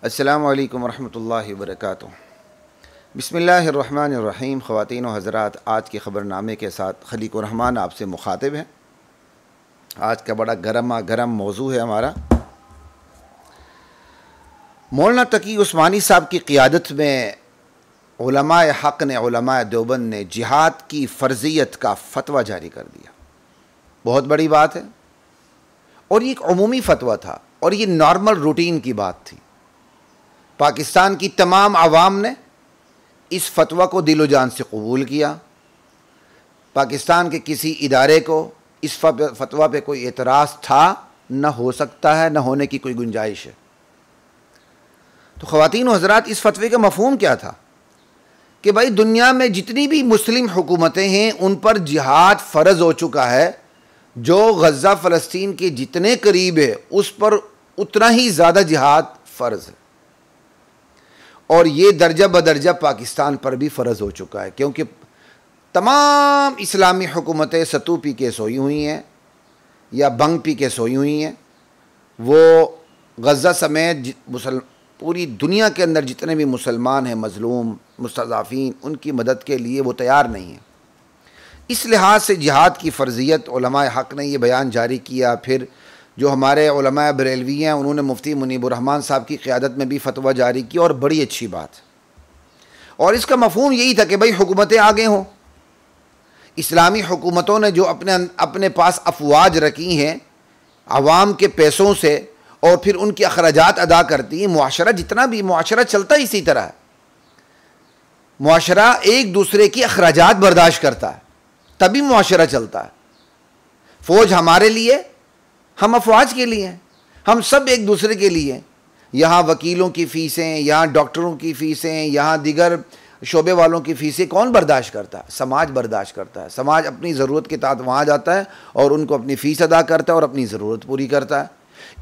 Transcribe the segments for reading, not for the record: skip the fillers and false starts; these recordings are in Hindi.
अस्सलामु अलैकुम वरहमतुल्लाहि वबरकातुहू। बिस्मिल्लाहिर्रहमानिर्रहीम। ख़वातीन व हज़रात, आज के ख़बरनामे के साथ खलीक़ुर रहमान आपसे मुखातिब हैं। आज का बड़ा गरम मौजू है हमारा। मौलाना तकी उस्मानी साहब की क़ियादत में उलमाए हक़ ने, उलमाए देवबंद ने जिहाद की फ़र्ज़ियत का फ़तवा जारी कर दिया। बहुत बड़ी बात है और ये एक अमूमी फ़तवा था और ये नॉर्मल रूटीन की बात थी। पाकिस्तान की तमाम आवाम ने इस फतवा को दिलो जान से कबूल किया। पाकिस्तान के किसी इदारे को इस फतवा पे कोई एतराज़ था, न हो सकता है, न होने की कोई गुंजाइश है। तो ख़वातीन व हज़रात, इस फतवे का मफ़हूम क्या था कि भाई दुनिया में जितनी भी मुस्लिम हुकूमतें हैं उन पर जिहाद फ़र्ज़ हो चुका है। जो गज़ा फ़लस्तीन के जितने करीब है उस पर उतना ही ज़्यादा जिहाद फ़र्ज़ है और ये दर्जा बदर्जा पाकिस्तान पर भी फ़र्ज़ हो चुका है, क्योंकि तमाम इस्लामी हुकूमतें सतू पी के सोई हुई हैं या बंग पी के सोई हुई हैं। वो गज़ा समेत पूरी दुनिया के अंदर जितने भी मुसलमान हैं, मज़लूम, मुस्तज़अफ़ीन, उनकी मदद के लिए वो तैयार नहीं हैं। इस लिहाज से जिहाद की फ़र्ज़ियत उलमाए हक़ ने ये बयान जारी किया। फिर जो हमारे उलमाए बरेलवी हैं उन्होंने मुफ्ती मुनीबुर रहमान साहब की क़ियादत में भी फतवा जारी किया और बड़ी अच्छी बात। और इसका मफ़हूम यही था कि भाई हुकूमतें आगे हों। इस्लामी हुकूमतों ने जो अपने पास अफवाज रखी हैं आवाम के पैसों से और फिर उनके अखराजात अदा करती हैं। मुआशरा जितना भी मुआशरा चलता है इसी तरह है। मुआशरा एक दूसरे की अखराजात बर्दाश्त करता है तभी मुआशरा चलता है। फ़ौज हमारे लिए, हम अफवाज के लिए हैं, हम सब एक दूसरे के लिए। यहाँ वकीलों की फ़ीसें, यहाँ डॉक्टरों की फ़ीसें, यहाँ दिगर शोबे वालों की फ़ीसें कौन बर्दाश्त करता है? समाज बर्दाश्त करता है। समाज अपनी ज़रूरत के तहत वहाँ जाता है और उनको अपनी फ़ीस अदा करता है और अपनी ज़रूरत पूरी करता है।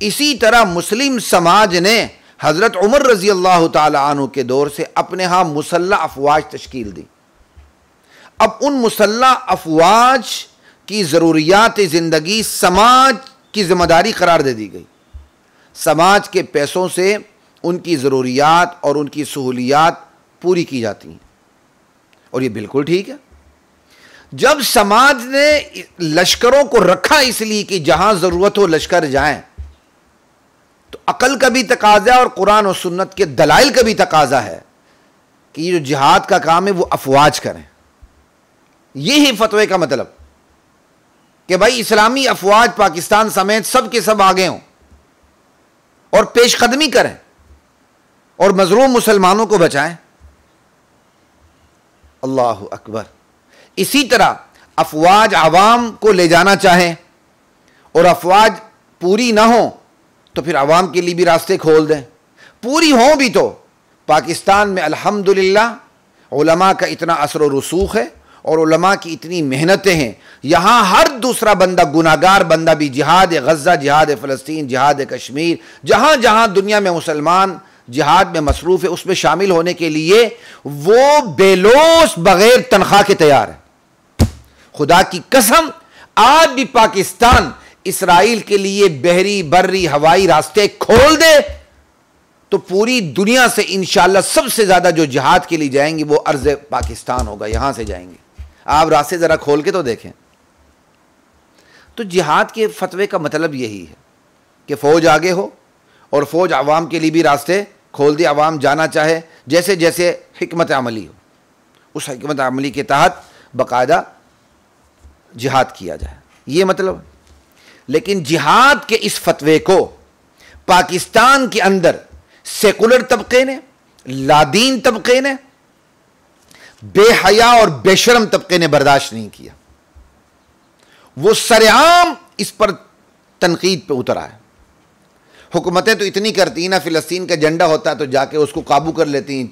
इसी तरह मुस्लिम समाज ने हज़रत उमर रज़ी अल्लाह ताला अन्हु के दौर से अपने यहाँ मुसल्ला अफवाज तश्कील दी। अब उन मुसल्ला अफवाज की ज़रूरियात ज़िंदगी समाज की ज़िम्मेदारी करार दे दी गई। समाज के पैसों से उनकी ज़रूरियात और उनकी सहूलियात पूरी की जाती हैं और ये बिल्कुल ठीक है। जब समाज ने लश्करों को रखा इसलिए कि जहां ज़रूरत हो लश्कर जाएं, तो अकल का भी तकाज़ा है और कुरान और सुन्नत के दलाइल का भी तकाज़ा है कि ये जो जिहाद का काम है वो अफवाज करें। ये ही फतवे का मतलब कि भाई इस्लामी अफवाज पाकिस्तान समेत सब के सब आगे हों और पेशकदमी करें और मजलूम मुसलमानों को बचाएं। अल्लाह अकबर। इसी तरह अफवाज आवाम को ले जाना चाहें और अफवाज पूरी ना हो तो फिर आवाम के लिए भी रास्ते खोल दें। पूरी हों भी तो पाकिस्तान में अल्हम्दुलिल्लाह उलमा का इतना असर व रसूख है और उलमा की इतनी मेहनतें हैं। यहाँ हर दूसरा बंदा, गुनाहगार बंदा भी जिहाद गज़ा, जिहाद फ़लस्तीन, जिहाद कश्मीर, जहाँ जहाँ दुनिया में मुसलमान जिहाद में मसरूफ़ है उसमें शामिल होने के लिए वो बेलोस बग़ैर तनख्वाह के तैयार है। खुदा की कसम, आज भी पाकिस्तान इसराइल के लिए बहरी, बर्री, हवाई रास्ते खोल दे तो पूरी दुनिया से इंशाअल्लाह सबसे ज़्यादा जो जिहाद के लिए जाएंगे वो अर्ज़ पाकिस्तान होगा। यहाँ से जाएंगे। आप रास्ते ज़रा खोल के तो देखें। तो जिहाद के फतवे का मतलब यही है कि फ़ौज आगे हो और फ़ौज आवाम के लिए भी रास्ते खोल दे। आवाम जाना चाहे, जैसे जैसे हिकमत अमली हो उस हिकमत अमली के तहत बाकायदा जिहाद किया जाए, ये मतलब। लेकिन जिहाद के इस फतवे को पाकिस्तान के अंदर सेकुलर तबके ने, लादीन तबके ने, बेहया और बेशरम तबके ने बर्दाश्त नहीं किया। वो सरेआम इस पर तनकीद पे उतर आए। हुकूमतें तो इतनी करती ना, फ़िलिस्तीन का झंडा होता है तो जाके उसको काबू कर लेती हैं,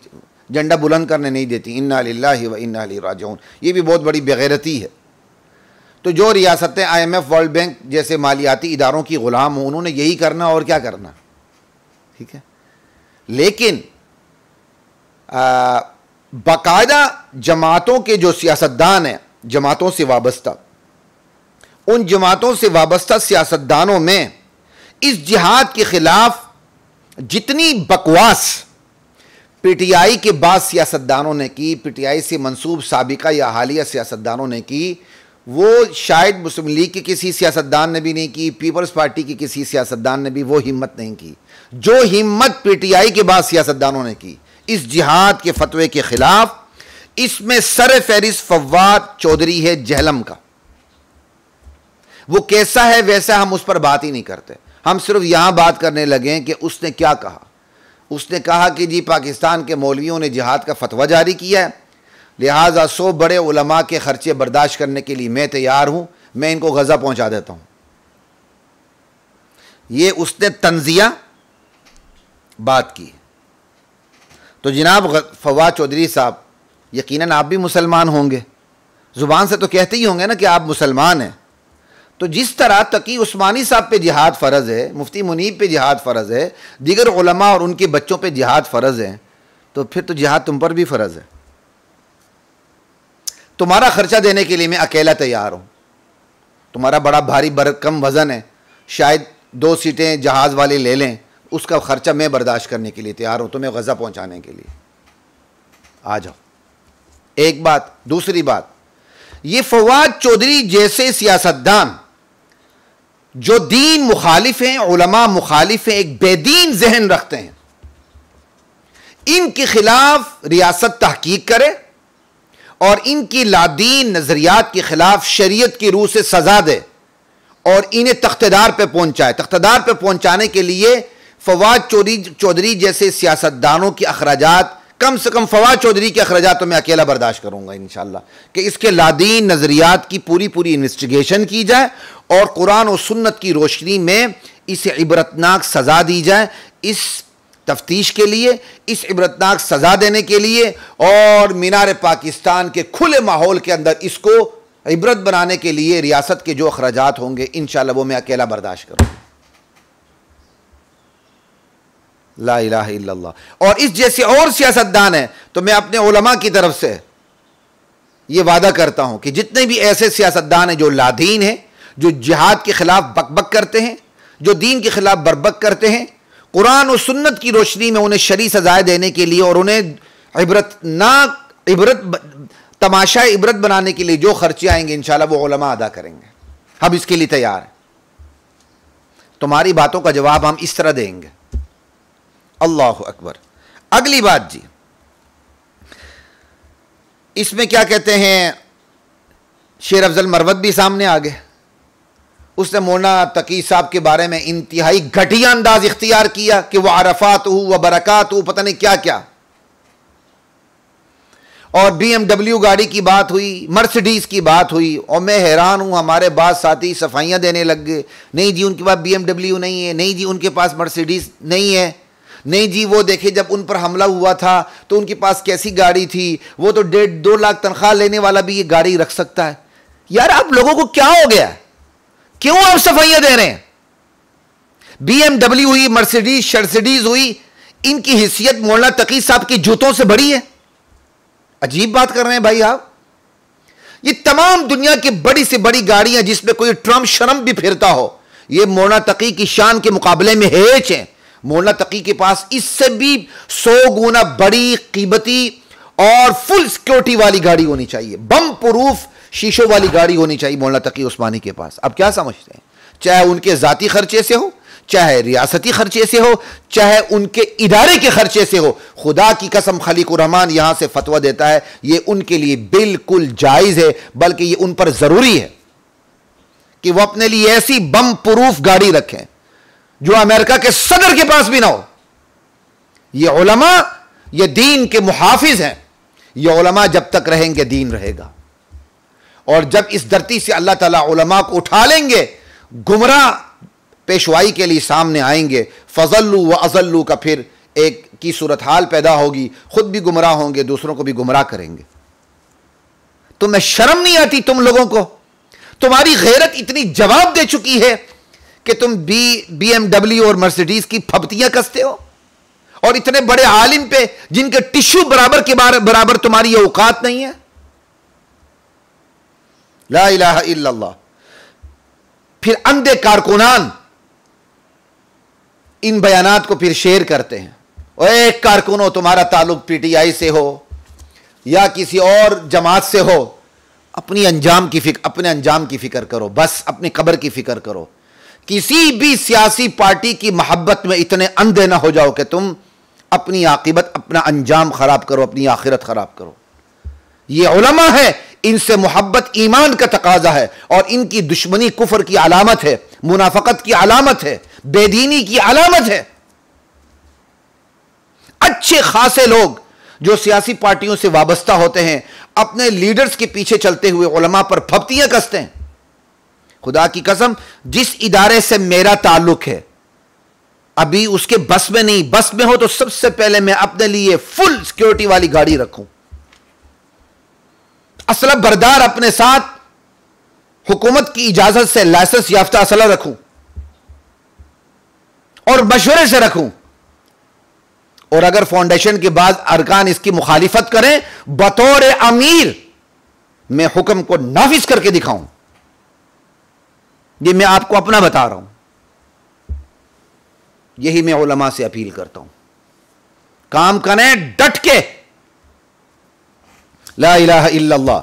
झंडा बुलंद करने नहीं देती। इन्ना लिल्लाहि व इन्ना इलैहि राजिऊन। ये भी बहुत बड़ी बेगैरती है। तो जो रियासतें IMF, वर्ल्ड बैंक जैसे मालियाती इदारों की ग़ुलाम हों, उन्होंने यही करना और क्या करना, ठीक है। लेकिन बाकायदा जमातों के जो सियासतदान हैं, जमातों से वाबस्ता, उन जमातों से वाबस्ता सियासतदानों में इस जिहाद के ख़िलाफ़ जितनी बकवास पीटीआई के बाद सियासतदानों ने की, पीटीआई से मंसूब साबिका या हालिया सियासतदानों ने की, वो शायद मुस्लिम लीग के किसी सियासतदान ने भी नहीं की, पीपल्स पार्टी के किसी सियासतदान ने भी वो हिम्मत नहीं की जो हिम्मत पीटीआई के बाद सियासतदानों ने की इस जिहाद के फतवे के खिलाफ। इसमें सर फहरिस्त फवाद चौधरी है जहलम का। वो कैसा है वैसा हम उस पर बात ही नहीं करते, हम सिर्फ यहां बात करने लगे कि उसने क्या कहा। उसने कहा कि जी पाकिस्तान के मौलवियों ने जिहाद का फतवा जारी किया है, लिहाजा 100 बड़े उलमा के खर्चे बर्दाश्त करने के लिए मैं तैयार हूं, मैं इनको गजा पहुंचा देता हूं। ये उसने तंजिया बात की। तो जनाब फवाद चौधरी साहब, यकीनन आप भी मुसलमान होंगे, जुबान से तो कहते ही होंगे ना कि आप मुसलमान हैं। तो जिस तरह तकी उस्मानी साहब पे जिहाद फ़र्ज़ है, मुफ्ती मुनीब पे जिहाद फ़र्ज़ है, दीगर उलमा और उनके बच्चों पे जिहाद फ़र्ज़ है, तो फिर तो जिहाद तुम पर भी फ़र्ज़ है। तुम्हारा खर्चा देने के लिए मैं अकेला तैयार हूं। तुम्हारा बड़ा भारी कम वज़न है, शायद 2 सीटें जहाज़ वाले ले लें, उसका खर्चा मैं बर्दाश्त करने के लिए तैयार हूं, तुम्हें गज़ा पहुंचाने के लिए। आ जाओ। एक बात। दूसरी बात, ये फवाद चौधरी जैसे सियासतदान जो दीन मुखालिफ हैं, उलमा मुखालिफ हैं, एक बेदीन जहन रखते हैं, इनके खिलाफ रियासत तहकीक करे और इनकी लादीन नजरियात के खिलाफ शरीयत की रूह से सजा दे और इन्हें तख्तेदार पे पहुंचाए। तख्तेदार पे पहुंचाने के लिए फवाद चौधरी जैसे सियासतदानों के अखराजात, कम से कम फवाद चौधरी के अखराजात तो मैं अकेला बर्दाश्त करूंगा इंशाअल्लाह, कि इसके लादीन नजरियात की पूरी पूरी इन्वेस्टिगेशन की जाए और कुरान और सुन्नत की रोशनी में इसे इबरतनाक सजा दी जाए। इस तफ्तीश के लिए, इस इबरतनाक सजा देने के लिए और मीनार पाकिस्तान के खुले माहौल के अंदर इसको इबरत बनाने के लिए रियासत के जो अखराजात होंगे इंशाअल्लाह वो मैं अकेला बर्दाश्त करूंगा। ला इलाहा इल्लल्लाह। और इस जैसे और सियासतदान हैं तो मैं अपने उलमा की तरफ से ये वादा करता हूं कि जितने भी ऐसे सियासतदान हैं जो लादीन हैं, जो जिहाद के खिलाफ बकबक करते हैं, जो दीन के खिलाफ बरबक करते हैं, कुरान और सुन्नत की रोशनी में उन्हें शरई सजाएं देने के लिए और उन्हें तमाशा इबरत बनाने के लिए जो खर्चे आएंगे इंशाअल्लाह वो उलमा अदा करेंगे। हम इसके लिए तैयार हैं। तुम्हारी बातों का जवाब हम इस तरह देंगे। अल्लाह अकबर। अगली बात जी, इसमें क्या कहते हैं, शेर अफजल मरवत भी सामने आ गए। उसने मौलाना तकी साहब के बारे में इंतहाई घटिया अंदाज इख्तियार किया कि वह अरफात व बरकात पता नहीं क्या क्या, और BMW गाड़ी की बात हुई, मर्सिडीज की बात हुई, और मैं हैरान हूं हमारे बाद साथी सफाइयां देने लग गए। नहीं जी उनके पास BMW नहीं है, नहीं जी उनके पास मर्सिडीज नहीं है, नहीं जी वो देखे जब उन पर हमला हुआ था तो उनके पास कैसी गाड़ी थी, वो तो 1.5-2 लाख तनख्वाह लेने वाला भी ये गाड़ी रख सकता है। यार आप लोगों को क्या हो गया, क्यों आप सफाइयां दे रहे हैं? BMW हुई, मर्सिडीज शर्सिडीज हुई, इनकी हिस्सियत मौलाना तकी साहब की जूतों से बड़ी है। अजीब बात कर रहे हैं भाई आप। ये तमाम दुनिया की बड़ी से बड़ी गाड़ियां जिसमें कोई ट्रम्प शर्म भी फिरता हो, ये मौलाना तकी की शान के मुकाबले में हेच है। मौलाना तकी के पास इससे भी 100 गुना बड़ी कीमती और फुल सिक्योरिटी वाली गाड़ी होनी चाहिए, बम प्रूफ शीशों वाली गाड़ी होनी चाहिए मौलाना तकी उस्मानी के पास। अब क्या समझते हैं, चाहे उनके जाती खर्चे से हो, चाहे रियासती खर्चे से हो, चाहे उनके इदारे के खर्चे से हो, खुदा की कसम खलीकुर रहमान यहां से फतवा देता है ये उनके लिए बिल्कुल जायज है, बल्कि ये उन पर जरूरी है कि वो अपने लिए ऐसी बम प्रूफ गाड़ी रखें जो अमेरिका के सदर के पास भी ना हो। ये उलमा, ये दीन के मुहाफिज हैं। ये उलमा जब तक रहेंगे दीन रहेगा, और जब इस धरती से अल्लाह ताला उलमा को उठा लेंगे, गुमराह पेशवाई के लिए सामने आएंगे, फजल्लू व अजल्लू का फिर एक की सूरत हाल पैदा होगी, खुद भी गुमराह होंगे, दूसरों को भी गुमराह करेंगे। तुम्हें शर्म नहीं आती तुम लोगों को? तुम्हारी गैरत इतनी जवाब दे चुकी है कि तुम BMW और मर्सिडीज की फब्तियां कसते हो, और इतने बड़े आलिम पे जिनके टिश्यू बराबर के बराबर तुम्हारी ये औकात नहीं है। ला इलाहा इल्लल्लाह। फिर अंधे कारकुनान इन बयानात को फिर शेयर करते हैं। और एक कारकुन हो, तुम्हारा ताल्लुक पीटीआई से हो या किसी और जमात से हो, अपने अंजाम की फिक्र करो, बस अपनी कब्र की फिक्र करो। किसी भी सियासी पार्टी की मोहब्बत में इतने अंधे ना हो जाओ कि तुम अपनी आकिबत, अपना अंजाम खराब करो, अपनी आखिरत खराब करो। ये उलमा है, इनसे मोहब्बत ईमान का तकाजा है, और इनकी दुश्मनी कुफर की अलामत है, मुनाफकत की अलामत है, बेदीनी की अलामत है। अच्छे खासे लोग जो सियासी पार्टियों से वाबस्ता होते हैं, अपने लीडर्स के पीछे चलते हुए उलमा पर फप्तियां कसते हैं। खुदा की कसम, जिस इदारे से मेरा ताल्लुक है, अभी उसके बस में नहीं, बस में हो तो सबसे पहले मैं अपने लिए फुल सिक्योरिटी वाली गाड़ी रखूं, असला बरदार अपने साथ, हुकूमत की इजाजत से लाइसेंस याफ्ता असला रखूं और मशवरे से रखूं। और अगर फाउंडेशन के बाद अरकान इसकी मुखालिफत करें, बतौर अमीर मैं हुक्म को नाफिज करके दिखाऊं। ये मैं आपको अपना बता रहा हूं। यही मैं उलमा से अपील करता हूं, काम करें डट के, ला इलाहा इल्लल्लाह,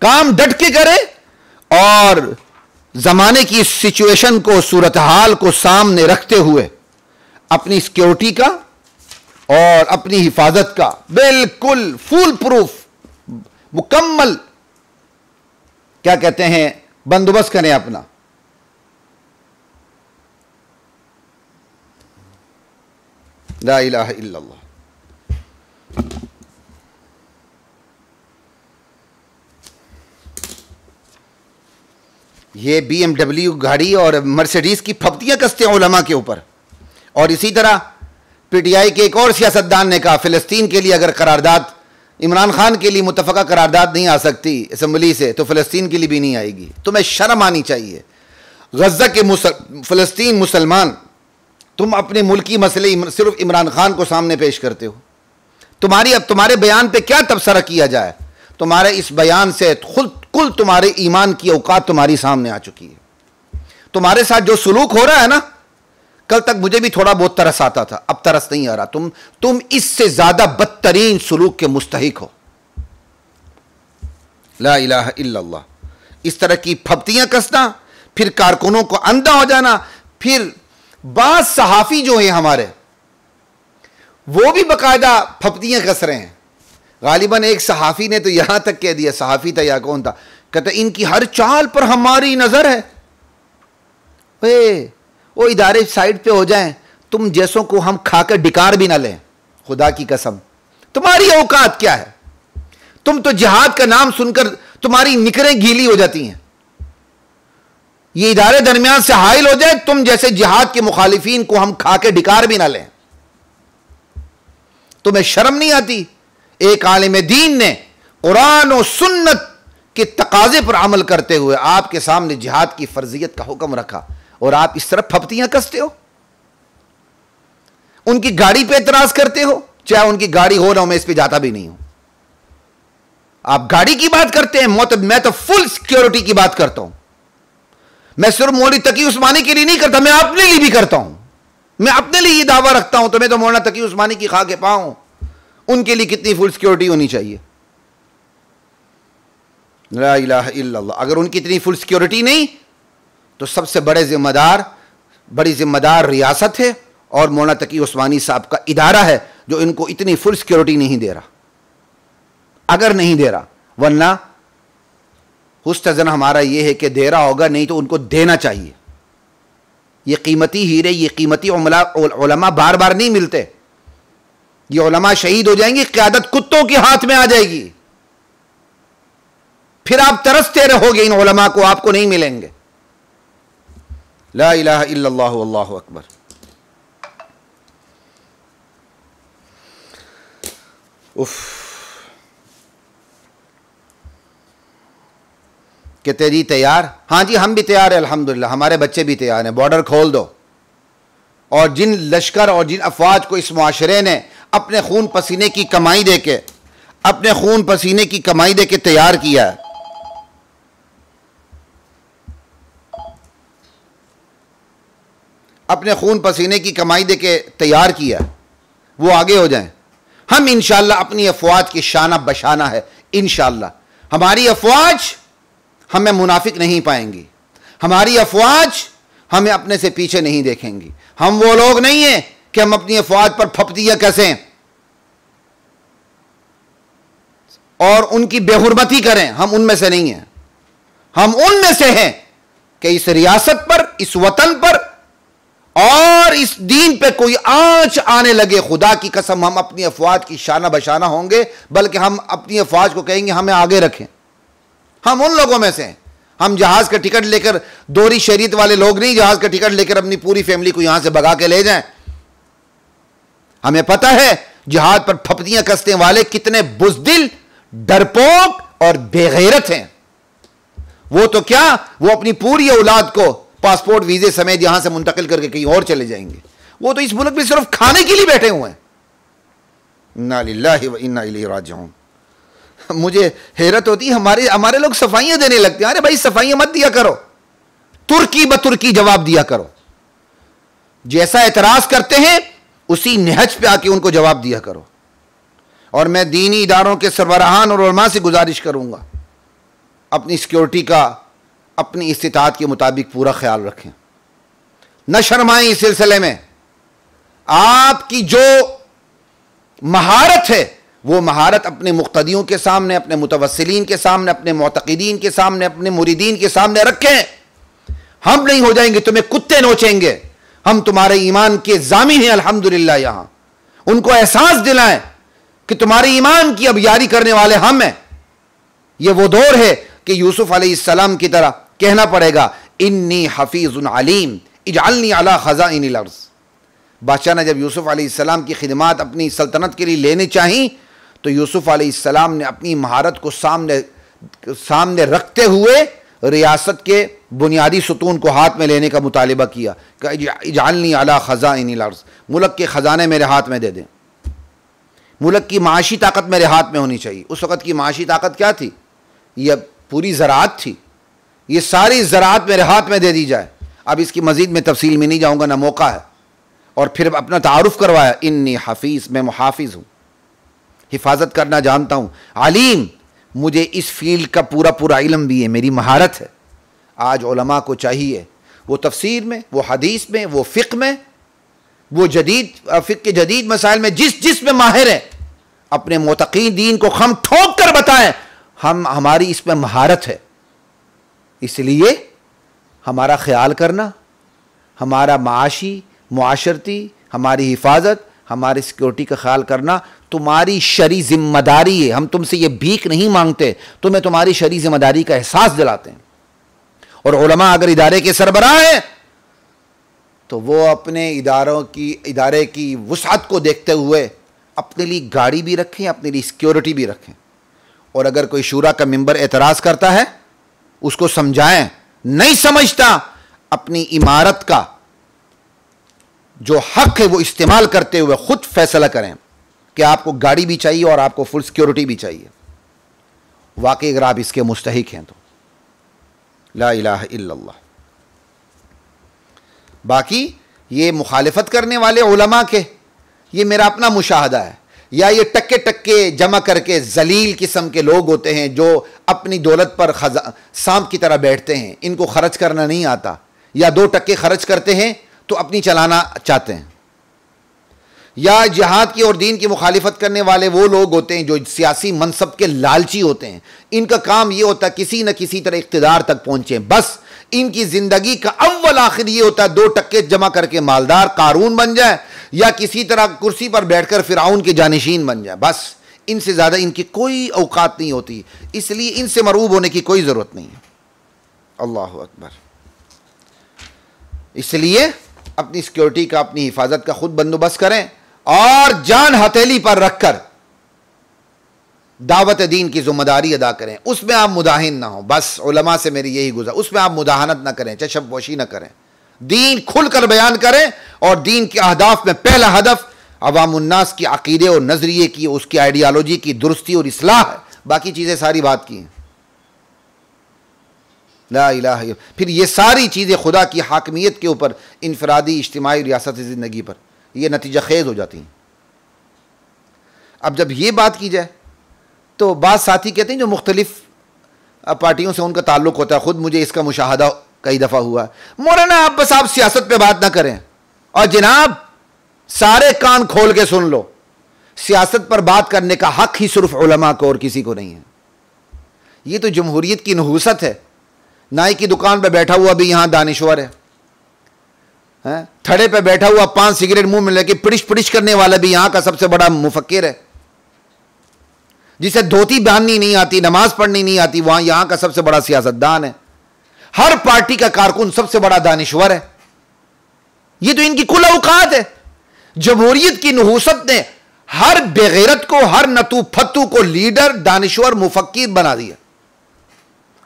काम डट के करें और जमाने की सिचुएशन को, सूरत हाल को सामने रखते हुए अपनी सिक्योरिटी का और अपनी हिफाजत का बिल्कुल फुल प्रूफ, मुकम्मल क्या कहते हैं, बंदोबस्त करें अपना। ला इलाहा इल्लल्लाह। ये BMW गाड़ी और मर्सिडीज की फप्तियां कसते हैं उलमा के ऊपर। और इसी तरह पीटीआई के एक और सियासतदान ने कहा, फिलिस्तीन के लिए अगर करारदाद, इमरान खान के लिए मुतफ़क़ा करारदाद नहीं आ सकती असम्बली से, तो फिलिस्तीन के लिए भी नहीं आएगी। तुम्हें शर्म आनी चाहिए। गज़ा के फिलिस्तीन मुसलमान, तुम अपने मुल्की मसले सिर्फ इमरान खान को सामने पेश करते हो। तुम्हारे बयान पे क्या तबसरा किया जाए? तुम्हारे इस बयान से खुद कुल तुम्हारे ईमान की औकात तुम्हारी सामने आ चुकी है। तुम्हारे साथ जो सुलूक हो रहा है ना, कल तक मुझे भी थोड़ा बहुत तरस आता था, अब तरस नहीं आ रहा। तुम इससे ज्यादा बदतरीन सुलूक के मुस्तहिक हो। ला इलाहा इल्लल्लाह। इस तरह की फप्तियां कसना, फिर कारकुनों को अंधा हो जाना। फिर बाज सहाफी जो हैं हमारे, वो भी बाकायदा फप्तियां कस रहे हैं। गालिबन एक सहाफी ने तो यहां तक कह दिया, सहाफी था या कौन था, कहते इनकी हर चाल पर हमारी नजर है। वो इदारे साइड पे हो जाएं, तुम जैसों को हम खाकर डिकार भी ना लें। खुदा की कसम, तुम्हारी औकात क्या है? तुम तो जिहाद का नाम सुनकर तुम्हारी निकरें गीली हो जाती हैं। ये इदारे दरमियान से हाइल हो जाए, तुम जैसे जिहाद के मुखालिफीन को हम खाके डिकार भी ना लें। तुम्हें शर्म नहीं आती? एक आलिम दीन ने कुरान और सुन्नत के तकाजे पर अमल करते हुए आपके सामने जिहाद की फर्जियत का हुक्म रखा, और आप इस तरह फप्तियां कसते हो। उनकी गाड़ी पे एतराज करते हो, चाहे उनकी गाड़ी हो ना हो, मैं इस पे जाता भी नहीं हूं। आप गाड़ी की बात करते हैं, मैं तो फुल सिक्योरिटी की बात करता हूं। मैं सिर्फ मौलवी तकी उस्मानी के लिए नहीं करता, मैं अपने लिए भी करता हूं। मैं अपने लिए ये दावा रखता हूं, तो मैं तो मौलाना तकी उस्मानी की खा के पाऊं। उनके लिए कितनी फुल सिक्योरिटी होनी चाहिए? ला इलाहा इल्लल्लाह। अगर उनकी इतनी फुल सिक्योरिटी नहीं, तो सबसे बड़ी जिम्मेदार रियासत है और मौलाना तकी उस्मानी साहब का इदारा है जो इनको इतनी फुल सिक्योरिटी नहीं दे रहा। अगर नहीं दे रहा, वरना हुस्न हमारा यह है कि दे रहा होगा, नहीं तो उनको देना चाहिए। ये कीमती हीरे, ये कीमती उलमा बार बार नहीं मिलते। ये उलमा शहीद हो जाएंगे, क़यादत कुत्तों के हाथ में आ जाएगी। फिर आप तरसते रहोगे इन उलमा को, आपको नहीं मिलेंगे। ला इलाहा इल्लल्लाह वल्लाहु अकबर। उफ, कि तेरी तैयार? हाँ जी, हम भी तैयार हैं अल्हम्दुलिल्लाह, हमारे बच्चे भी तैयार हैं। बॉर्डर खोल दो। और जिन लश्कर और जिन अफवाज को इस मुआशरे ने अपने खून पसीने की कमाई देके तैयार किया है, अपने खून पसीने की कमाई दे के तैयार किया, वो आगे हो जाएं। हम इंशाअल्लाह अपनी अफवाज की शाना बशाना है। इंशाअल्लाह हमारी अफवाज हमें मुनाफिक नहीं पाएंगी, हमारी अफवाज हमें अपने से पीछे नहीं देखेंगी। हम वो लोग नहीं हैं कि हम अपनी अफवाज पर फपतियां कसें और उनकी बेहुरमती करें। हम उनमें से नहीं हैं। हम उनमें से हैं कि इस रियासत पर, इस वतन पर और इस दीन पे कोई आंच आने लगे, खुदा की कसम हम अपनी अफवाज की शाना बशाना होंगे, बल्कि हम अपनी अफवाज को कहेंगे हमें आगे रखें। हम उन लोगों में से हैं। हम जहाज का टिकट लेकर, दोहरी शरीयत वाले लोग नहीं, जहाज का टिकट लेकर अपनी पूरी फैमिली को यहां से भगा के ले जाएं। हमें पता है जहाज पर फपतियां कसने वाले कितने बुज़दिल, डरपोक और बेगैरत हैं। वो तो क्या, वो अपनी पूरी औलाद को पासपोर्ट वीजे समेत यहां से मुंतकिल करके कहीं और चले जाएंगे। वो तो इस मुल्क में सिर्फ खाने के लिए बैठे हुए हैं। इन्ना लिल्लाहि व इन्ना इलैहि राजिऊन। मुझे हैरत होती है, हमारे लोग सफाइयां देने लगते हैं। अरे भाई सफाइयां मत दिया करो, तुर्की ब तुर्की जवाब दिया करो। जैसा एतराज करते हैं उसी नहज पे आके उनको जवाब दिया करो। और मैं दीनी इदारों के सरबराहान और उलमा से गुजारिश करूंगा, अपनी सिक्योरिटी का अपनी इस्तिताअत के मुताबिक पूरा ख्याल रखें, न शर्माएं इस सिलसिले में। आपकी जो महारत है वो महारत अपने मुक्तदियों के सामने, अपने मुतवस्सिलीन के सामने, अपने मुतक़िदीन के सामने, अपने मुरीदीन के सामने रखें। हम नहीं हो जाएंगे तुम्हें कुत्ते नोचेंगे, हम तुम्हारे ईमान के ज़ामी हैं अल्हम्दुलिल्लाह। यहां उनको एहसास दिलाएं कि तुम्हारे ईमान की अब यारी करने वाले हम हैं। यह वो दौर है कि यूसुफ अलैहिस्सलाम की तरह कहना पड़ेगा, इन्नी हफीजुन अलीम इजअलनी अला खज़ाइनिल अर्ज़। बादशाह ने जब यूसुफ अलैहिस्सलाम की खिदमत अपनी सल्तनत के लिए लेनी चाहिए तो यूसुफ अलैहिस्सलाम ने अपनी महारत को सामने रखते हुए रियासत के बुनियादी सुतून को हाथ में लेने का मुतालिबा किया कि इजअलनी अला खज़ाइनिल अर्ज़, मुल्क के ख़जाने मेरे हाथ में दे दें, मुल्क की माशी ताकत मेरे हाथ में होनी चाहिए। उस वक़्त की माशी ताकत क्या थी? यह पूरी ज़राअत थी। ये सारी ज़राअत मेरे हाथ में दे दी जाए। अब इसकी मज़ीद में तफसील में नहीं जाऊँगा, ना मौका है। और फिर अपना तारुफ करवाया, इन्नी हफीज़, मैं मुहाफिज़ हूँ, हिफाजत करना जानता हूँ, अलीम, मुझे इस फील्ड का पूरा पूरा इल्म भी है, मेरी महारत है। आज उलमा को चाहिए वो तफसीर में, वो हदीस में, वो फ़िक़्ह में, वो फ़िक़्ह के जदीद मसाइल में जिस में माहिर है, अपने मुतक़ीदीन को हम ठोक कर बताएं हमारी इसमें महारत है। इसलिए हमारा ख्याल करना, हमारा माशी, मुआशरती, हमारी हिफाजत, हमारी सिक्योरिटी का ख्याल करना तुम्हारी शरी जिम्मेदारी है। हम तुमसे ये भीख नहीं मांगते, तुम्हें तुम्हारी शरी जिम्मेदारी का एहसास दिलाते हैं। और उलमा अगर इदारे के सरबराह हैं तो वो अपने इदारे की वुसअत को देखते हुए अपने लिए गाड़ी भी रखें, अपने लिए सिक्योरिटी भी रखें। और अगर कोई शूरा का मेंबर एतराज़ करता है उसको समझाएं, नहीं समझता अपनी इमारत का जो हक है वो इस्तेमाल करते हुए खुद फैसला करें कि आपको गाड़ी भी चाहिए और आपको फुल सिक्योरिटी भी चाहिए। वाकई अगर आप इसके मुस्तहिक हैं तो ला इलाहा इल्लल्लाह। बाकी ये मुखालिफत करने वाले उलमा के, ये मेरा अपना मुशाहदा है, या ये टक्के टक्के जमा करके जलील किस्म के लोग होते हैं जो अपनी दौलत पर सांप की तरह बैठते हैं, इनको खर्च करना नहीं आता, या 2 टक्के खर्च करते हैं तो अपनी चलाना चाहते हैं। या जिहाद की और दीन की मुखालिफत करने वाले वो लोग होते हैं जो सियासी मनसब के लालची होते हैं। इनका काम ये होता है किसी न किसी तरह इख्तिदार तक पहुंचे, बस इनकी जिंदगी का अव्वल आखिर ये होता है 2 टक्के जमा करके मालदार कारून बन जाए या किसी तरह कुर्सी पर बैठकर फिरआउन के जानिशीन बन जाए। बस इनसे ज़्यादा इनकी कोई औकात नहीं होती, इसलिए इनसे मरूब होने की कोई ज़रूरत नहीं है। अल्लाहु अकबर। इसलिए अपनी सिक्योरिटी का, अपनी हिफाजत का खुद बंदोबस्त करें और जान हथेली पर रखकर दावत दीन की जिम्मेदारी अदा करें। उसमें आप मुदाहिन ना हो, बस उलमा से मेरी यही गुज़ारिश, उसमें आप मुदाहनत ना करें, चशमपोशी ना करें, दीन खुलकर बयान करें। और दीन के अहदाफ में पहला हदफ अवामुन्नास की अकीदे और नज़रिए की, उसकी आइडियालॉजी की दुरुस्ती और इस्लाह है। बाकी चीज़ें सारी बात की हैं। ला इलाहा इल्लल्लाह। फिर ये सारी चीज़ें खुदा की हाकमियत के ऊपर, इनफरादी, इज्तिमाई, रियासती ज़िंदगी पर ये नतीजा खेज हो जाती हैं। अब जब ये बात की जाए तो बाद साथी कहते हैं जो मुख्तलिफ पार्टियों से उनका ताल्लुक़ होता है, ख़ुद मुझे इसका मुशाहदा कई दफ़ा हुआ, मौलाना आप बस आप सियासत पे बात ना करें, और जनाब सारे कान खोल के सुन लो, सियासत पर बात करने का हक ही सिर्फ उलमा को और किसी को नहीं है। ये तो जमहूरियत की नहूसत है। नाई की दुकान पे बैठा हुआ भी यहाँ दानिश्वर है, थड़े पे बैठा हुआ 5 सिगरेट मुंह में लेके पिड़िश पिड़िश करने वाला भी यहाँ का सबसे बड़ा मुफक्किर है। जिसे धोती बांधनी नहीं आती, नमाज पढ़नी नहीं आती, वहां यहां का सबसे बड़ा सियासतदान है। हर पार्टी का कारकुन सबसे बड़ा दानिश्वर है। ये तो इनकी कुल औकात है। जमहूरियत की नहूसत ने हर बेगैरत को, हर नतू फत्तू को लीडर, दानिश्वर, मुफक्किर बना दिया।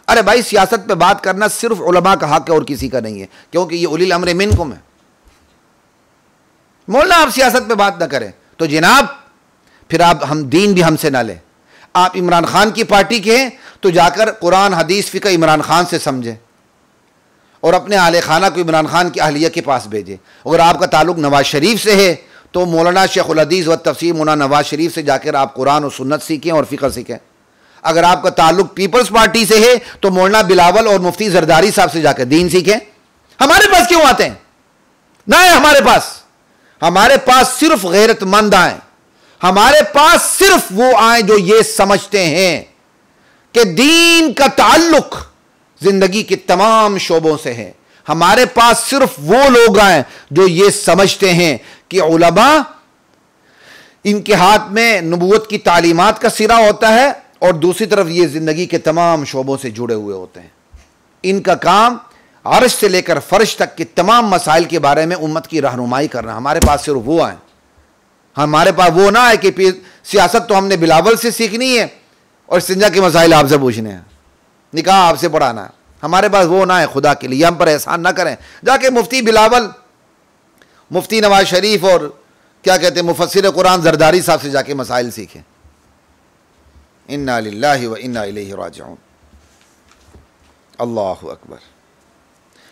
अरे भाई, सियासत पे बात करना सिर्फ उलमा का हक है और किसी का नहीं है, क्योंकि ये उलिल अम्र मिनकुम है। मौलाना आप सियासत पे बात ना करें तो जनाब फिर आप हम दीन भी हमसे ना लें। आप इमरान खान की पार्टी के हैं तो जाकर कुरान, हदीस, फ़िक़्ह इमरान खान से समझें और अपने आले खाना को इमरान खान की अहलिया के पास भेजें। अगर आपका ताल्लुक़ नवाज शरीफ से है तो मौलाना शेखुल हदीस व तफसीर मौलाना नवाज शरीफ से जाकर आप कुरान और सुन्नत सीखें और फ़िक़्ह सीखें। अगर आपका ताल्लुक़ पीपल्स पार्टी से है तो मौलाना बिलावल और मुफ्ती जरदारी साहब से जाकर दीन सीखें। हमारे पास क्यों आते हैं? ना है हमारे पास सिर्फ गैरतमंद आए, हमारे पास सिर्फ वो आए जो ये समझते हैं कि दीन का ताल्लुक जिंदगी के तमाम शोबों से है। हमारे पास सिर्फ वो लोग आए जो ये समझते हैं कि उलमा, इनके हाथ में नबूवत की तालीमात का सिरा होता है और दूसरी तरफ ये जिंदगी के तमाम शोबों से जुड़े हुए होते हैं। इनका काम अर्श से लेकर फर्श तक के तमाम मसाइल के बारे में उम्मत की रहनुमाई करना। हमारे पास सिर्फ वो आए, हमारे पास वो ना है कि सियासत तो हमने बिलावल से सीखनी है और सिंजा के मसाइल आपसे पूछने हैं, निकाह आपसे पढ़ाना है। हमारे पास वो ना है। खुदा के लिए हम पर एहसान ना करें। जाके मुफ्ती बिलावल, मुफ्ती नवाज शरीफ और क्या कहते हैं मुफस्सिर कुरान जरदारी साहब से जाके मसाइल सीखें। इन्ना लिल्लाहि व इन्ना इलैहि राजिऊन। अल्लाहु अकबर।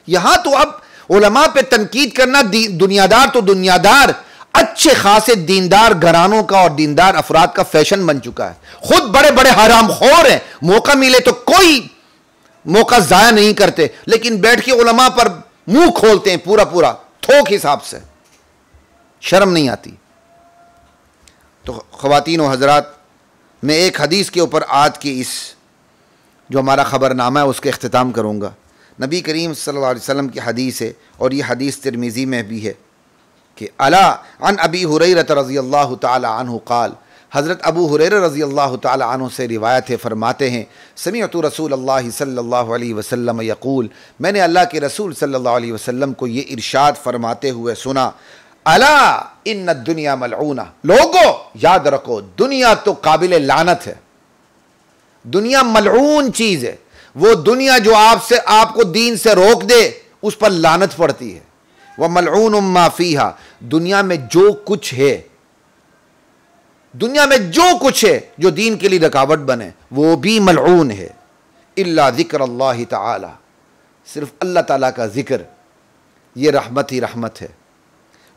यहां तो अब उलमा पे तनकीद करना दुनियादार तो दुनियादार, अच्छे खासे दीनदार घरानों का और दीनदार अफराद का फैशन बन चुका है। खुद बड़े बड़े हरामखोर हैं, मौका मिले तो कोई मौका जाया नहीं करते, लेकिन बैठ के उलमा पर मुंह खोलते हैं पूरा पूरा थोक हिसाब से। शर्म नहीं आती। तो ख़वातीन व हज़रात, मैं एक हदीस के ऊपर आज की इस जो हमारा ख़बरनामा है उसके अख्तिताम करूँगा। नबी करीम सल्लल्लाहु अलैहि वसल्लम की हदीस है और ये हदीस तिरमिज़ी में भी है कि अला अन अबी हुरैरा रज़ियल्लाहु ताला अन्हु क़ाल, हज़रत अबू हुरैरा रज़ियल्लाहु ताला अन्हु से रिवायत है, फरमाते हैं समिअतु रसूलल्लाहि सल्लल्लाहु अलैहि वसल्लम यक़ूल, मैंने अल्लाह के रसूल सल्लल्लाहु अलैहि वसल्लम को ये इरशाद फरमाते हुए सुना, अला इन्न दुनिया मलऊना, लोगो याद रखो दुनिया तो काबिल लानत है। दुनिया मलऊन चीज़ है। वो दुनिया जो आपको दीन से रोक दे उस पर लानत पड़ती है। वह मलऊन मा फीहा, दुनिया में जो कुछ है, दुनिया में जो कुछ है जो दीन के लिए रुकावट बने वो भी मलऊन है। इल्ला ज़िक्रुल्लाह ताला, सिर्फ अल्लाह ताला का जिक्र, ये रहमत ही रहमत है।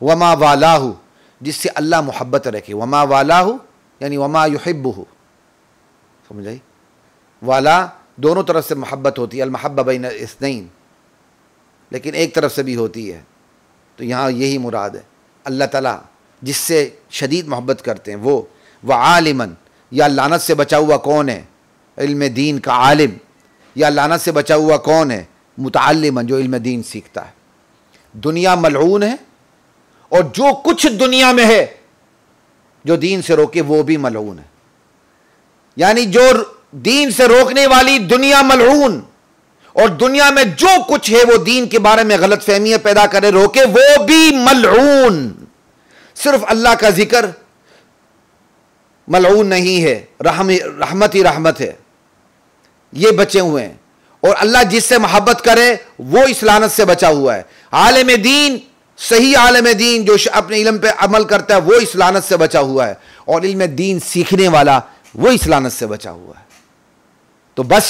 वमा वालाहु, जिससे अल्लाह मोहब्बत रखे। वमा वालाहु यानी वमा युहिब्बुहु, समझ आई? वाला दोनों तरफ से मोहब्बत होती है, अल-महब्बा बैन इस्नैन, लेकिन एक तरफ से भी होती है। तो यहाँ यही मुराद है। अल्लाह ताला जिससे शदीद मोहब्बत करते हैं वो। व आलिमन, या लानत से बचा हुआ कौन है? इल्म दीन का आलिम। या लानत से बचा हुआ कौन है? मुतअल्लिमन, जो इल्म दीन सीखता है। दुनिया मलऊन है और जो कुछ दुनिया में है जो दीन से रोके वो भी मलऊन है। यानी जो दीन से रोकने वाली दुनिया मलऊन, और दुनिया में जो कुछ है वो दीन के बारे में गलत फहमियां पैदा करे, रोके, वो भी मलऊन। सिर्फ अल्लाह का जिक्र मलऊन नहीं है, रहमत ही रहमत है, ये बचे हुए हैं। और अल्लाह जिससे मोहब्बत करे वो इस लानत से बचा हुआ है। आलिम दीन, सही आलिम दीन जो अपने इल्म पे अमल करता है वो इस लानत से बचा हुआ है, और इल्म दीन सीखने वाला वो इस लानत से बचा हुआ है। तो बस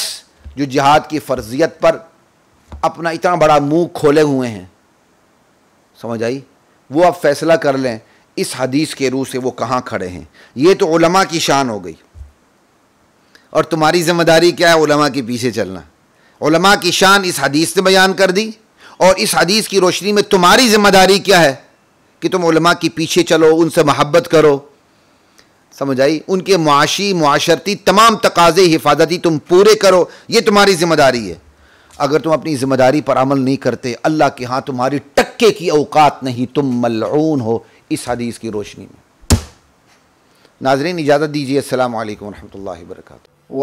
जो जिहाद की फर्जियत पर अपना इतना बड़ा मुंह खोले हुए हैं, समझ आई, वो अब फैसला कर लें इस हदीस के रूह से वो कहाँ खड़े हैं। ये तो उलमा की शान हो गई, और तुम्हारी जिम्मेदारी क्या है? उलमा के पीछे चलना। उलमा की शान इस हदीस ने बयान कर दी, और इस हदीस की रोशनी में तुम्हारी जिम्मेदारी क्या है कि तुम उलमा के पीछे चलो, उनसे मोहब्बत करो, समझ आई, उनके मुआशी मुआशरती तमाम तकाजे हिफाजती तुम पूरे करो, ये तुम्हारी जिम्मेदारी है। अगर तुम अपनी जिम्मेदारी पर अमल नहीं करते, अल्लाह के यहाँ तुम्हारी टक्के की औकात नहीं, तुम मलऊन हो इस हदीस की रोशनी में। नाज़रीन इजाज़त दीजिए, अस्सलामु अलैकुम व रहमतुल्लाहि व बरकातुहू।